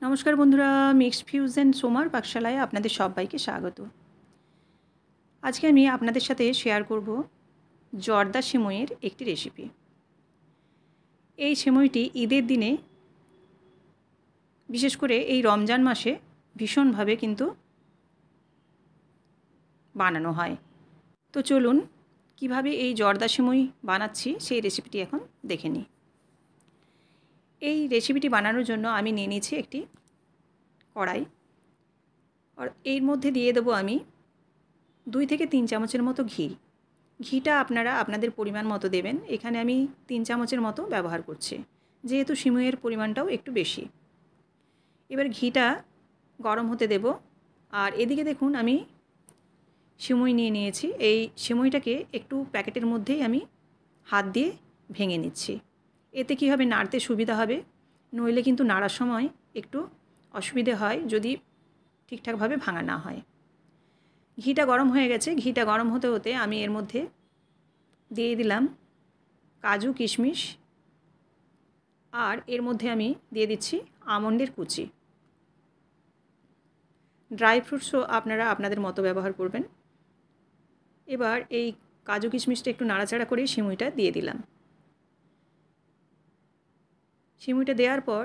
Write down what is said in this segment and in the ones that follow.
নমস্কার বন্ধুরা, mixed fusion সোমার পাকশালায় আপনাদের সবাইকে স্বাগত। আজকে আমি আপনাদের সাথে শেয়ার করব জর্দা সিমইয়ের একটি রেসিপি। এই সিমইটি ঈদের দিনে, বিশেষ করে এই রমজান মাসে ভীষণভাবে কিন্তু বানানো হয়। তো চলুন কিভাবে এই জর্দা সিমই বানাচ্ছি সেই রেসিপিটি এখন দেখে নিই। এই রেসিপিটি বানানোর জন্য আমি নিয়ে নিয়েছি একটি কড়াই, আর এর মধ্যে দিয়ে দেবো আমি 2 থেকে 3 চামচের মতো ঘি। ঘিটা আপনারা আপনাদের পরিমাণ মতো দেবেন। এখানে আমি 3 চামচের মতো ব্যবহার করছি, যেহেতু সিমইয়ের পরিমাণটাও একটু বেশি। এবার ঘিটা গরম হতে দেব। আর এদিকে দেখুন আমি সিমই নিয়ে নিয়েছি। এই সিমইটাকে একটু প্যাকেটের মধ্যেই আমি হাত দিয়ে ভেঙে নিচ্ছি। এতে কী হবে, নাড়তে সুবিধা হবে, নইলে কিন্তু নাড়ার সময় একটু অসুবিধে হয় যদি ঠিকঠাকভাবে ভাঙা না হয়। ঘিটা গরম হয়ে গেছে। ঘিটা গরম হতে হতে আমি এর মধ্যে দিয়ে দিলাম কাজু কিশমিশ, আর এর মধ্যে আমি দিয়ে দিচ্ছি আমন্ডের কুচি। ড্রাই ফ্রুটসও আপনারা আপনাদের মতো ব্যবহার করবেন। এবার এই কাজু কিশমিশটা একটু নাড়াচাড়া করে সিমইটা দিয়ে দিলাম। সিমইটা দেওয়ার পর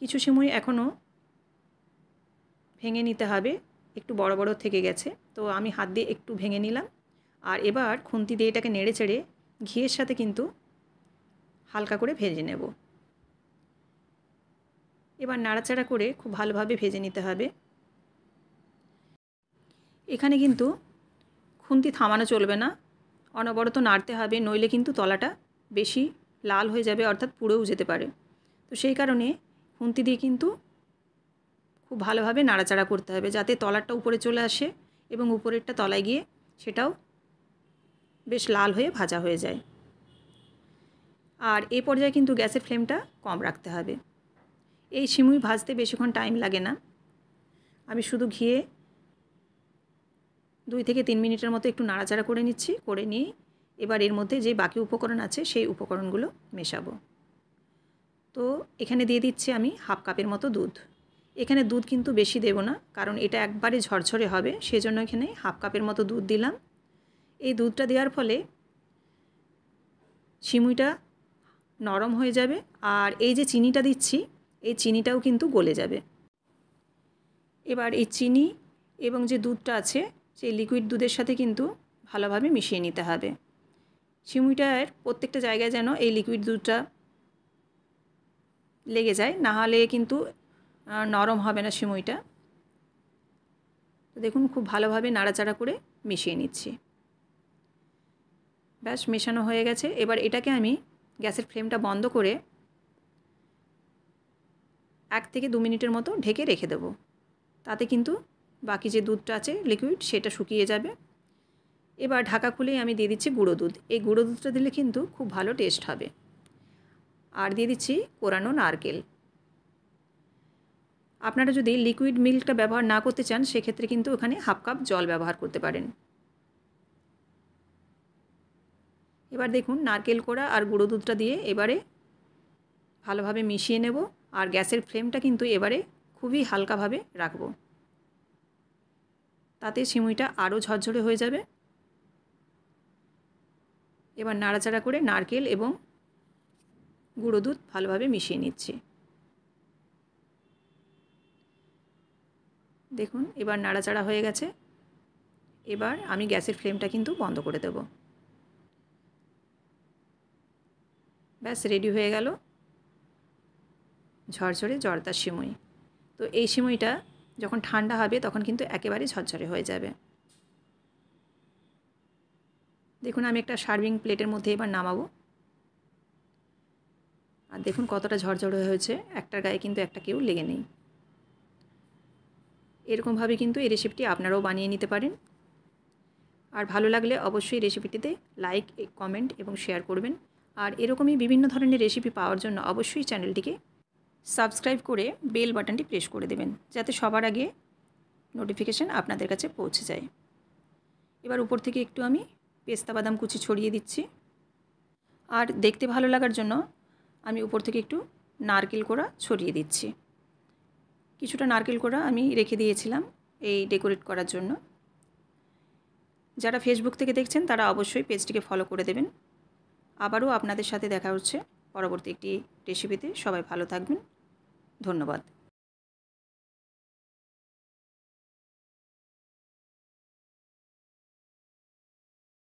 কিছু সিমই এখনও ভেঙে নিতে হবে, একটু বড় বড় থেকে গেছে, তো আমি হাত দিয়ে একটু ভেঙে নিলাম। আর এবার খুন্তি দিয়ে এটাকে নেড়ে চেড়ে ঘিয়ের সাথে কিন্তু হালকা করে ভেজে নেব। এবার নাড়াচাড়া করে খুব ভালোভাবে ভেজে নিতে হবে। এখানে কিন্তু খুন্তি থামানো চলবে না, অনবরত নাড়তে হবে, নইলে কিন্তু তলাটা বেশি লাল হয়ে যাবে, অর্থাৎ পুড়েও যেতে পারে। তো সেই কারণে খুন্তি দিয়ে কিন্তু খুব ভালোভাবে নাড়াচাড়া করতে হবে, যাতে তলাটা উপরে চলে আসে এবং উপরেরটা তলায় গিয়ে সেটাও বেশ লাল হয়ে ভাজা হয়ে যায়। আর এই পর্যায়ে কিন্তু গ্যাসের ফ্লেমটা কম রাখতে হবে। এই সিমই ভাজতে বেশিক্ষণ টাইম লাগে না। আমি শুধু ঘিয়ে 2 থেকে 3 মিনিটের মতো একটু নাড়াচাড়া করে নিচ্ছি। করে নিয়ে এবার এর মধ্যে যে বাকি উপকরণ আছে সেই উপকরণগুলো মেশাবো। তো এখানে দিয়ে দিচ্ছি আমি হাফ কাপের মতো দুধ। এখানে দুধ কিন্তু বেশি দেব না, কারণ এটা একবারে ঝরঝরে হবে, সেজন্য এখানে হাফ কাপের মতো দুধ দিলাম। এই দুধটা দেওয়ার ফলে সিমইটা নরম হয়ে যাবে, আর এই যে চিনিটা দিচ্ছি এই চিনিটাও কিন্তু গলে যাবে। এবার এই চিনি এবং যে দুধটা আছে সেই লিকুইড দুধের সাথে কিন্তু ভালোভাবে মিশিয়ে নিতে হবে। সিমইটার প্রত্যেকটা জায়গায় যেন এই লিকুইড দুধটা লেগে যায়, না হলে কিন্তু নরম হবে না সিমইটা। তো দেখুন খুব ভালোভাবে নাড়াচাড়া করে মিশিয়ে নিচ্ছি। ব্যাস মেশানো হয়ে গেছে। এবার এটাকে আমি গ্যাসের ফ্লেমটা বন্ধ করে 1 থেকে 2 মিনিটের মতো ঢেকে রেখে দেবো। তাতে কিন্তু বাকি যে দুধটা আছে লিকুইড সেটা শুকিয়ে যাবে। এবার ঢাকা খুলেই আমি দিয়ে দিচ্ছি গুঁড়ো দুধ। এই গুঁড়ো দুধটা দিলে কিন্তু খুব ভালো টেস্ট হবে। আর দিয়ে দিচ্ছি কোরানো নারকেল। আপনারা যদি লিকুইড মিল্কটা ব্যবহার না করতে চান সেক্ষেত্রে কিন্তু ওখানে হাফ কাপ জল ব্যবহার করতে পারেন। এবার দেখুন নারকেল কোড়া আর গুঁড়ো দুধটা দিয়ে এবারে ভালোভাবে মিশিয়ে নেব। আর গ্যাসের ফ্লেমটা কিন্তু এবারে খুবই হালকাভাবে রাখব, তাতে সিমইটা আরও ঝরঝরে হয়ে যাবে। এবার নাড়াচাড়া করে নারকেল এবং গুঁড়ো দুধ ভালোভাবে মিশিয়ে নিচ্ছি। দেখুন এবার নাড়াচাড়া হয়ে গেছে। এবার আমি গ্যাসের ফ্লেমটা কিন্তু বন্ধ করে দেব। ব্যাস রেডি হয়ে গেল ঝরঝরে জর্দার সিমই। তো এই সিমইটা যখন ঠান্ডা হবে তখন কিন্তু একেবারে ঝরঝরে হয়ে যাবে। দেখুন আমি একটা সার্ভিং প্লেটের মধ্যে এবার নামাবো। আর দেখুন কতটা ঝরঝরে হয়েছে, একটার গায়ে কিন্তু একটা কেউ লেগে নেই। এরকমভাবে কিন্তু এই রেসিপিটি আপনারাও বানিয়ে নিতে পারেন। আর ভালো লাগলে অবশ্যই রেসিপিটিতে লাইক, কমেন্ট এবং শেয়ার করবেন। আর এরকমই বিভিন্ন ধরনের রেসিপি পাওয়ার জন্য অবশ্যই চ্যানেলটিকে সাবস্ক্রাইব করে বেল বাটনটি প্রেস করে দেবেন, যাতে সবার আগে নোটিফিকেশান আপনাদের কাছে পৌঁছে যায়। এবার উপর থেকে একটু আমি পেস্তা বাদাম কুচি ছড়িয়ে দিচ্ছি। আর দেখতে ভালো লাগার জন্য আমি উপর থেকে একটু নারকেল কোড়া ছড়িয়ে দিচ্ছি। কিছুটা নারকেল কোড়া আমি রেখে দিয়েছিলাম এই ডেকোরেট করার জন্য। যারা ফেসবুক থেকে দেখছেন তারা অবশ্যই পেজটিকে ফলো করে দেবেন। আবারও আপনাদের সাথে দেখা হচ্ছে পরবর্তী একটি রেসিপিতে। সবাই ভালো থাকবেন। ধন্যবাদ।